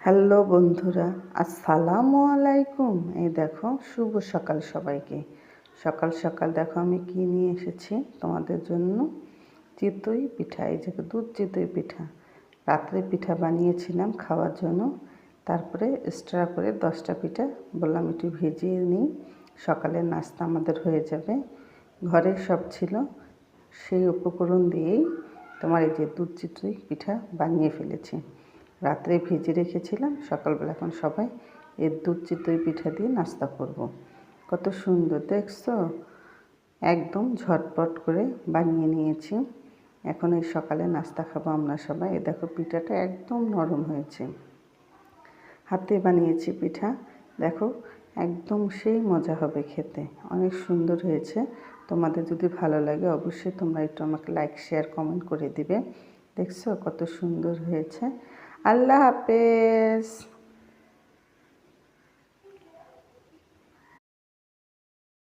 Hello বন্ধুরা, আসসালামু আলাইকুম। এই দেখো, শুভ সকাল সবাইকে। সকাল সকাল দেখো আমি কি নিয়ে এসেছি তোমাদের জন্য। চিতই পিঠা, এই যে দুধ চিতই পিঠা। রাত্রে পিঠা বানিয়েছিলাম খাওয়ার জন্য, তারপরে এক্সট্রা করে 10টা পিঠা বললাম একটু ভেজিয়ে নিই, সকালের নাস্তা আমাদের হয়ে যাবে। ঘরে সব ছিল, সেই উপকরণ দিয়েই তোমার এই যে দুধ চিতই পিঠা বানিয়ে ফেলেছি। রাত্রে ভেজে রেখেছিলাম, সকালবেলা এখন সবাই এই দুধ চিতই পিঠা দিয়ে নাস্তা করব। কত সুন্দর দেখছো, একদম ঝটপট করে বানিয়ে নিয়েছি। এখন এই সকালে নাস্তা খাবো আমরা সবাই। এই দেখো পিঠাটা একদম নরম হয়েছে, হাতে বানিয়েছি পিঠা। দেখো একদম সেই মজা হবে খেতে, অনেক সুন্দর হয়েছে। তোমাদের যদি ভালো লাগে অবশ্যই তোমরা একটু আমাকে লাইক শেয়ার কমেন্ট করে দিবে। দেখছো কত সুন্দর হয়েছে। আল্লাহ হাফেজ।